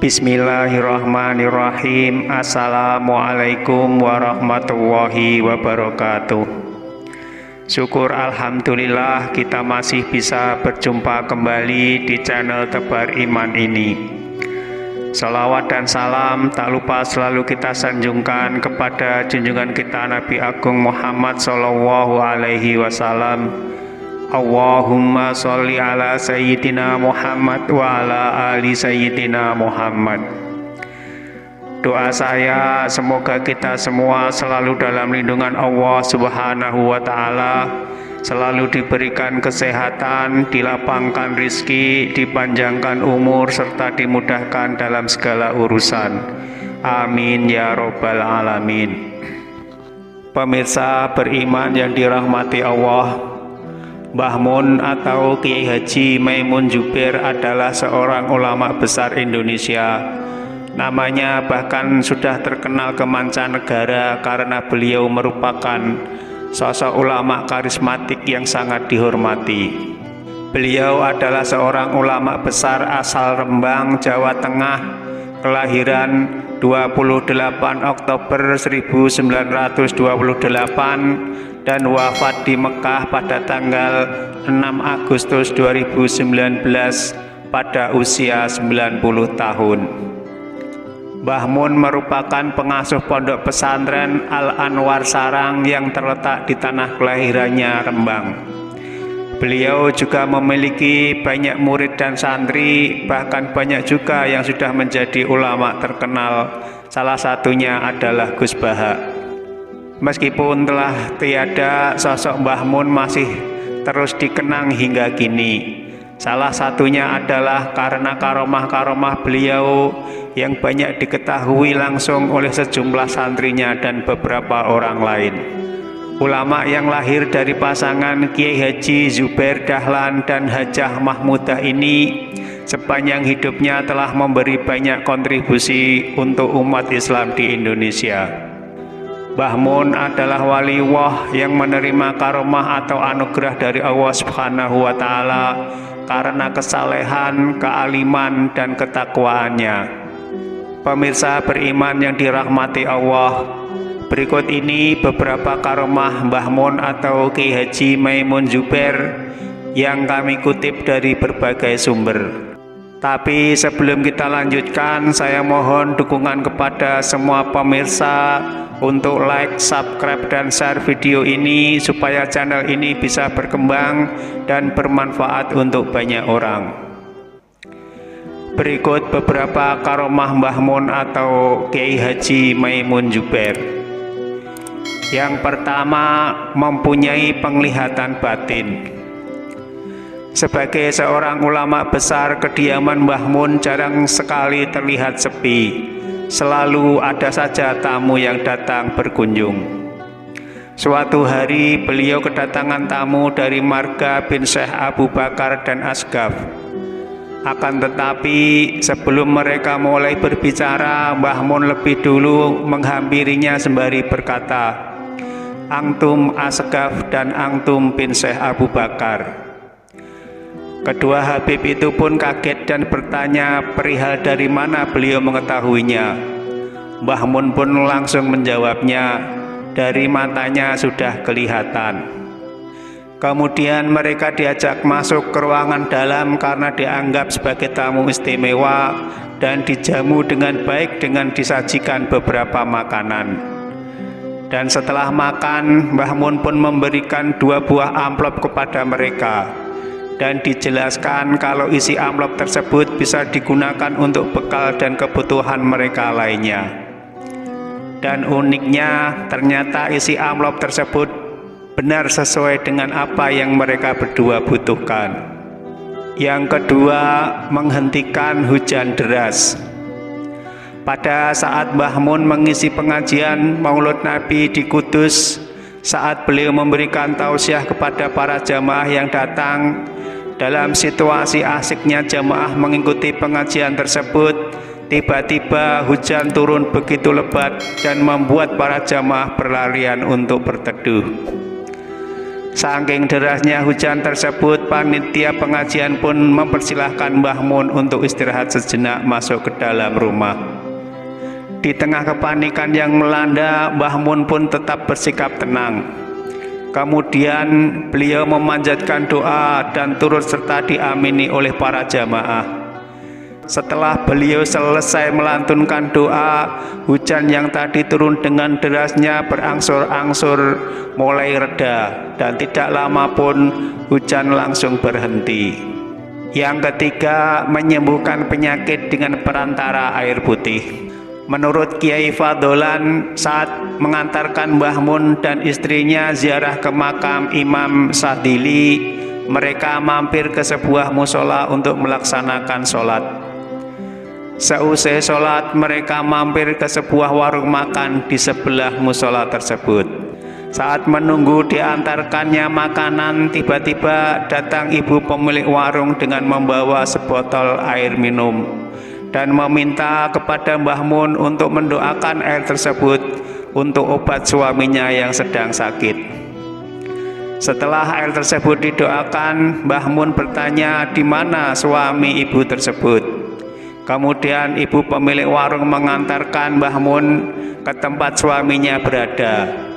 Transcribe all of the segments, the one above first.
Bismillahirrahmanirrahim. Assalamualaikum warahmatullahi wabarakatuh. Syukur alhamdulillah kita masih bisa berjumpa kembali di channel Tebar Iman ini. Salawat dan salam tak lupa selalu kita sanjungkan kepada junjungan kita Nabi Agung Muhammad Sallallahu Alaihi Wasallam. Allahumma sholli ala Sayyidina Muhammad wa ala ali Sayyidina Muhammad. Doa saya semoga kita semua selalu dalam lindungan Allah Subhanahu wa Ta'ala, selalu diberikan kesehatan, dilapangkan rizki, dipanjangkan umur, serta dimudahkan dalam segala urusan. Amin ya Rabbal Alamin. Pemirsa beriman yang dirahmati Allah, Mbah Mun atau Kiai Haji Maimun Zubair adalah seorang ulama besar Indonesia. Namanya bahkan sudah terkenal ke mancanegara karena beliau merupakan sosok ulama karismatik yang sangat dihormati. Beliau adalah seorang ulama besar asal Rembang, Jawa Tengah, kelahiran 28 Oktober 1928 dan wafat di Mekah pada tanggal 6 Agustus 2019 pada usia 90 tahun. Mbah Mun merupakan pengasuh pondok pesantren Al-Anwar Sarang yang terletak di tanah kelahirannya, Rembang. Beliau juga memiliki banyak murid dan santri, bahkan banyak juga yang sudah menjadi ulama terkenal. Salah satunya adalah Gus Baha. Meskipun telah tiada, sosok Mbah Mun masih terus dikenang hingga kini. Salah satunya adalah karena karomah-karomah beliau yang banyak diketahui langsung oleh sejumlah santrinya dan beberapa orang lain. Ulama yang lahir dari pasangan Kiai Haji Zubair Dahlan dan Hajah Mahmudah ini sepanjang hidupnya telah memberi banyak kontribusi untuk umat Islam di Indonesia. Mbah Mun adalah waliullah yang menerima karomah atau anugerah dari Allah Subhanahu wa Ta'ala karena kesalehan, kealiman, dan ketakwaannya. Pemirsa beriman yang dirahmati Allah, berikut ini beberapa karomah Mbah Mun atau Kiai Haji Maimun Zubair yang kami kutip dari berbagai sumber. Tapi sebelum kita lanjutkan, saya mohon dukungan kepada semua pemirsa untuk like, subscribe, dan share video ini supaya channel ini bisa berkembang dan bermanfaat untuk banyak orang. Berikut beberapa karomah Mbah Mun atau Kiai Haji Maimun Zubair. Yang pertama, mempunyai penglihatan batin. Sebagai seorang ulama besar, kediaman Mbah Mun jarang sekali terlihat sepi. Selalu ada saja tamu yang datang berkunjung. Suatu hari beliau kedatangan tamu dari marga bin Syekh Abu Bakar dan Asgaf. Akan tetapi sebelum mereka mulai berbicara, Mbah Mun lebih dulu menghampirinya sembari berkata, "Antum Asgaf dan antum bin Syekh Abu Bakar." Kedua Habib itu pun kaget dan bertanya perihal dari mana beliau mengetahuinya. Mbah Mun pun langsung menjawabnya, dari matanya sudah kelihatan. Kemudian mereka diajak masuk ke ruangan dalam karena dianggap sebagai tamu istimewa dan dijamu dengan baik dengan disajikan beberapa makanan. Dan setelah makan, Mbah Mun pun memberikan 2 buah amplop kepada mereka dan dijelaskan kalau isi amplop tersebut bisa digunakan untuk bekal dan kebutuhan mereka lainnya. Dan uniknya, ternyata isi amplop tersebut benar sesuai dengan apa yang mereka berdua butuhkan. Yang kedua, menghentikan hujan deras. Pada saat Mbah Mun mengisi pengajian Maulud Nabi di Kudus, saat beliau memberikan tausiah kepada para jamaah yang datang, dalam situasi asiknya jamaah mengikuti pengajian tersebut, tiba-tiba hujan turun begitu lebat dan membuat para jamaah berlarian untuk berteduh. Saking derasnya hujan tersebut, panitia pengajian pun mempersilahkan Mbah Mun untuk istirahat sejenak masuk ke dalam rumah. Di tengah kepanikan yang melanda, Mbah Mun pun tetap bersikap tenang. Kemudian beliau memanjatkan doa dan turut serta diamini oleh para jamaah. Setelah beliau selesai melantunkan doa, hujan yang tadi turun dengan derasnya berangsur-angsur mulai reda, dan tidak lama pun hujan langsung berhenti. Yang ketiga, menyembuhkan penyakit dengan perantara air putih. Menurut Kiai Fadholan, saat mengantarkan Mbah Mun dan istrinya ziarah ke makam Imam Sadili, mereka mampir ke sebuah musola untuk melaksanakan sholat. Seusai sholat, mereka mampir ke sebuah warung makan di sebelah musola tersebut. Saat menunggu diantarkannya makanan, tiba-tiba datang ibu pemilik warung dengan membawa sebotol air minum dan meminta kepada Mbah Mun untuk mendoakan air tersebut untuk obat suaminya yang sedang sakit. Setelah air tersebut didoakan, Mbah Mun bertanya di mana suami ibu tersebut. Kemudian ibu pemilik warung mengantarkan Mbah Mun ke tempat suaminya berada.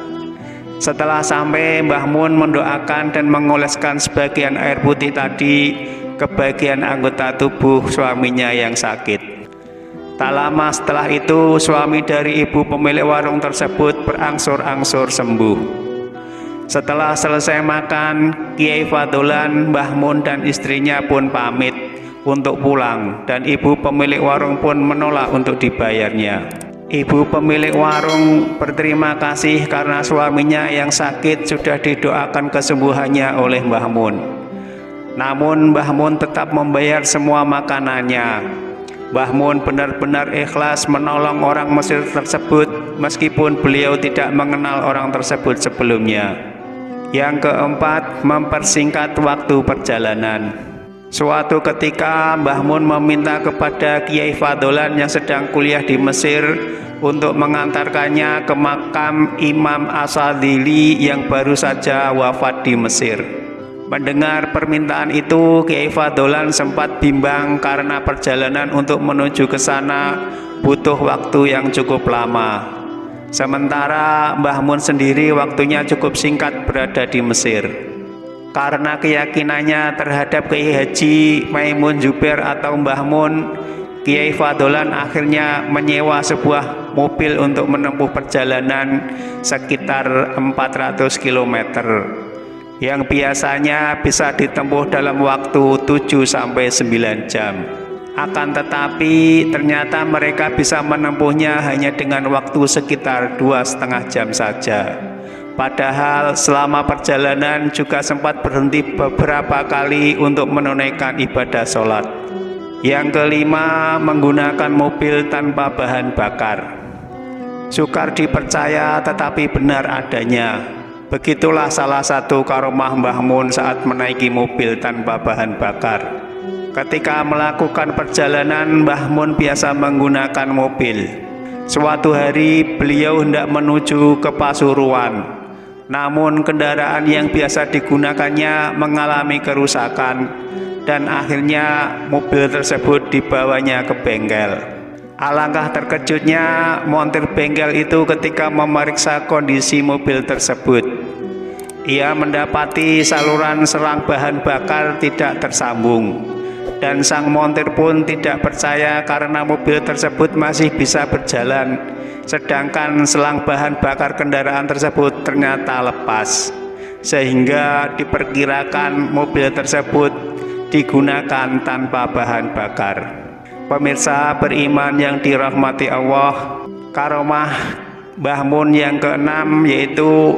Setelah sampai, Mbah Mun mendoakan dan mengoleskan sebagian air putih tadi ke bagian anggota tubuh suaminya yang sakit. Tak lama setelah itu, suami dari ibu pemilik warung tersebut berangsur-angsur sembuh. Setelah selesai makan, Kiai Fadholan, Mbah Mun dan istrinya pun pamit untuk pulang, dan ibu pemilik warung pun menolak untuk dibayarnya. Ibu pemilik warung berterima kasih karena suaminya yang sakit sudah didoakan kesembuhannya oleh Mbah Mun. Namun Mbah Mun tetap membayar semua makanannya. Mbah Mun benar-benar ikhlas menolong orang Mesir tersebut meskipun beliau tidak mengenal orang tersebut sebelumnya. Yang keempat, mempersingkat waktu perjalanan. Suatu ketika Mbah Mun meminta kepada Kiai Fadholan yang sedang kuliah di Mesir untuk mengantarkannya ke makam Imam As-Sadili yang baru saja wafat di Mesir. Mendengar permintaan itu, Kiai Fadholan sempat bimbang karena perjalanan untuk menuju ke sana butuh waktu yang cukup lama. Sementara Mbah Mun sendiri waktunya cukup singkat berada di Mesir. Karena keyakinannya terhadap Kiai Haji Maimun Zubair atau Mbah Mun, Kiai Fadholan akhirnya menyewa sebuah mobil untuk menempuh perjalanan sekitar 400 km yang biasanya bisa ditempuh dalam waktu 7-9 jam. Akan tetapi ternyata mereka bisa menempuhnya hanya dengan waktu sekitar 2,5 jam saja. Padahal selama perjalanan juga sempat berhenti beberapa kali untuk menunaikan ibadah sholat. Yang kelima, menggunakan mobil tanpa bahan bakar. Sukar dipercaya tetapi benar adanya. Begitulah salah satu karomah Mbah Mun saat menaiki mobil tanpa bahan bakar. Ketika melakukan perjalanan, Mbah Mun biasa menggunakan mobil. Suatu hari beliau hendak menuju ke Pasuruan. Namun kendaraan yang biasa digunakannya mengalami kerusakan dan akhirnya mobil tersebut dibawanya ke bengkel. Alangkah terkejutnya montir bengkel itu ketika memeriksa kondisi mobil tersebut. Ia mendapati saluran selang bahan bakar tidak tersambung, dan sang montir pun tidak percaya karena mobil tersebut masih bisa berjalan, sedangkan selang bahan bakar kendaraan tersebut ternyata lepas, sehingga diperkirakan mobil tersebut digunakan tanpa bahan bakar. Pemirsa beriman yang dirahmati Allah, karomah Mbah Mun yang keenam yaitu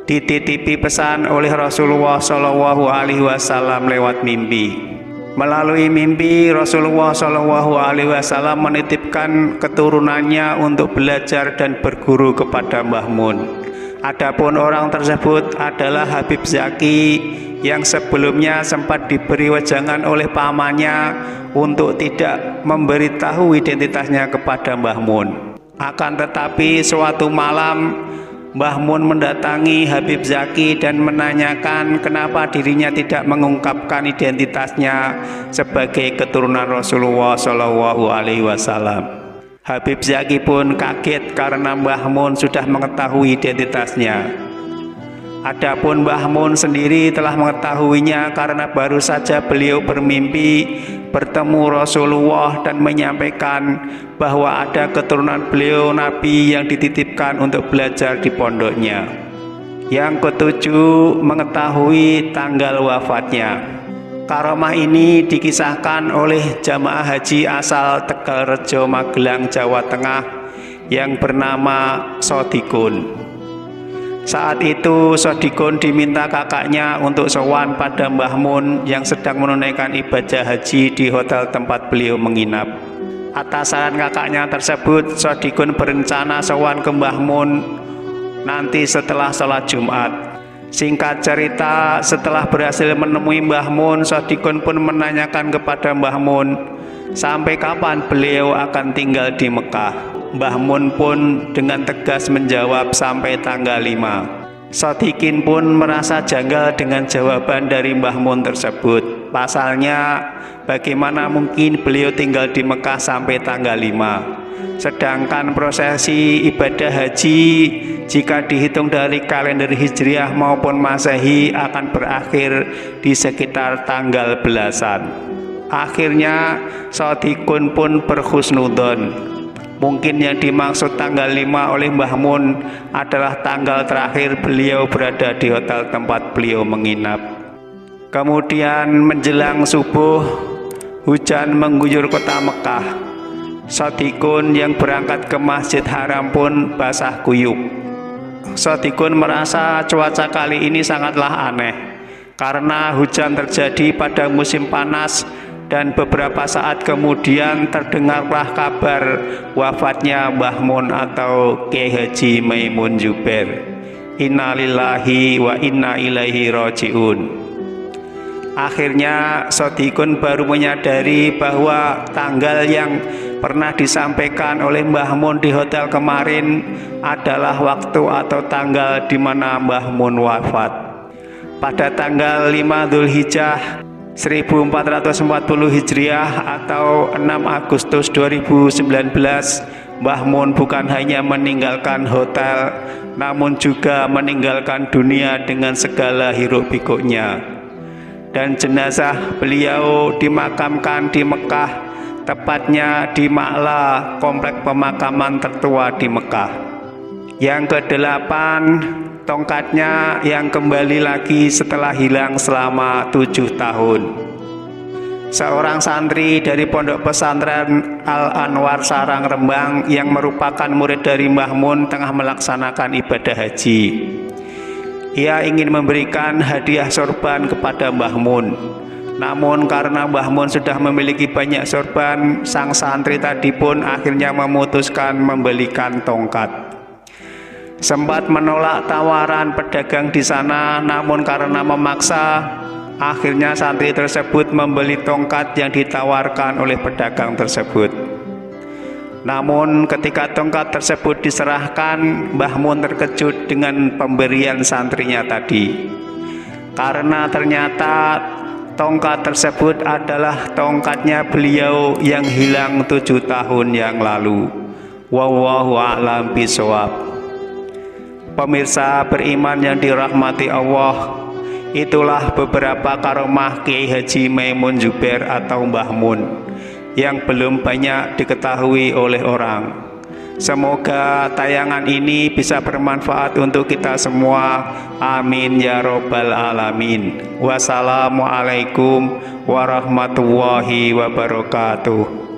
dititipi pesan oleh Rasulullah SAW lewat mimpi. Melalui mimpi, Rasulullah SAW menitipkan keturunannya untuk belajar dan berguru kepada Mbah Mun. Adapun orang tersebut adalah Habib Zaki yang sebelumnya sempat diberi wejangan oleh pamannya untuk tidak memberitahu identitasnya kepada Mbah Mun. Akan tetapi suatu malam Mbah Mun mendatangi Habib Zaki dan menanyakan kenapa dirinya tidak mengungkapkan identitasnya sebagai keturunan Rasulullah Shallallahu Alaihi Wasallam. Habib Zaki pun kaget karena Mbah Mun sudah mengetahui identitasnya. Adapun Mbah Mun sendiri telah mengetahuinya karena baru saja beliau bermimpi bertemu Rasulullah dan menyampaikan bahwa ada keturunan beliau Nabi yang dititipkan untuk belajar di pondoknya. Yang ketujuh, mengetahui tanggal wafatnya. Karomah ini dikisahkan oleh jamaah haji asal Tegalrejo, Magelang, Jawa Tengah yang bernama Sodikun. Saat itu Sodikun diminta kakaknya untuk sowan pada Mbah Mun yang sedang menunaikan ibadah haji di hotel tempat beliau menginap. Atas saran kakaknya tersebut, Sodikun berencana sowan ke Mbah Mun nanti setelah sholat Jumat. Singkat cerita, setelah berhasil menemui Mbah Mun, Sodikun pun menanyakan kepada Mbah Mun sampai kapan beliau akan tinggal di Mekah. Mbah Mun pun dengan tegas menjawab sampai tanggal 5. Sodikin pun merasa janggal dengan jawaban dari Mbah Mun tersebut. Pasalnya, bagaimana mungkin beliau tinggal di Mekah sampai tanggal 5? Sedangkan prosesi ibadah haji jika dihitung dari kalender Hijriah maupun Masehi akan berakhir di sekitar tanggal belasan. Akhirnya Sodikun pun berhusnudon. Mungkin yang dimaksud tanggal 5 oleh Mbah Mun adalah tanggal terakhir beliau berada di hotel tempat beliau menginap. Kemudian menjelang subuh, hujan mengguyur kota Mekah. Sodikun yang berangkat ke Masjid Haram pun basah kuyup. Sodikun merasa cuaca kali ini sangatlah aneh karena hujan terjadi pada musim panas dan beberapa saat kemudian terdengarlah kabar wafatnya Mbah Mun atau Kyai Haji Maimun Zubair. Innalillahi wa inna ilaihi rajiun. Akhirnya Sodikun baru menyadari bahwa tanggal yang pernah disampaikan oleh Mbah Mun di hotel kemarin adalah waktu atau tanggal di mana Mbah Mun wafat. Pada tanggal 5 Dzulhijjah 1440 Hijriah atau 6 Agustus 2019, Mbah Mun bukan hanya meninggalkan hotel, namun juga meninggalkan dunia dengan segala hiruk pikuknya. Dan jenazah beliau dimakamkan di Mekah, tepatnya di Ma'la, komplek pemakaman tertua di Mekah. Yang ke-8, tongkatnya yang kembali lagi setelah hilang selama 7 tahun. Seorang santri dari pondok pesantren Al-Anwar Sarang Rembang yang merupakan murid dari Mbah Mun tengah melaksanakan ibadah haji. Ia ingin memberikan hadiah sorban kepada Mbah Mun. Namun karena Mbah Mun sudah memiliki banyak sorban, sang santri tadi pun akhirnya memutuskan membelikan tongkat. Sempat menolak tawaran pedagang di sana, namun karena memaksa, akhirnya santri tersebut membeli tongkat yang ditawarkan oleh pedagang tersebut. Namun ketika tongkat tersebut diserahkan, Mbah Mun terkejut dengan pemberian santrinya tadi. Karena ternyata tongkat tersebut adalah tongkatnya beliau yang hilang 7 tahun yang lalu. Wallahu a'lam bishawab. Pemirsa beriman yang dirahmati Allah, itulah beberapa karomah Kyai Haji Maimun Zubair atau Mbah Mun yang belum banyak diketahui oleh orang. Semoga tayangan ini bisa bermanfaat untuk kita semua. Amin ya robbal alamin. Wassalamualaikum warahmatullahi wabarakatuh.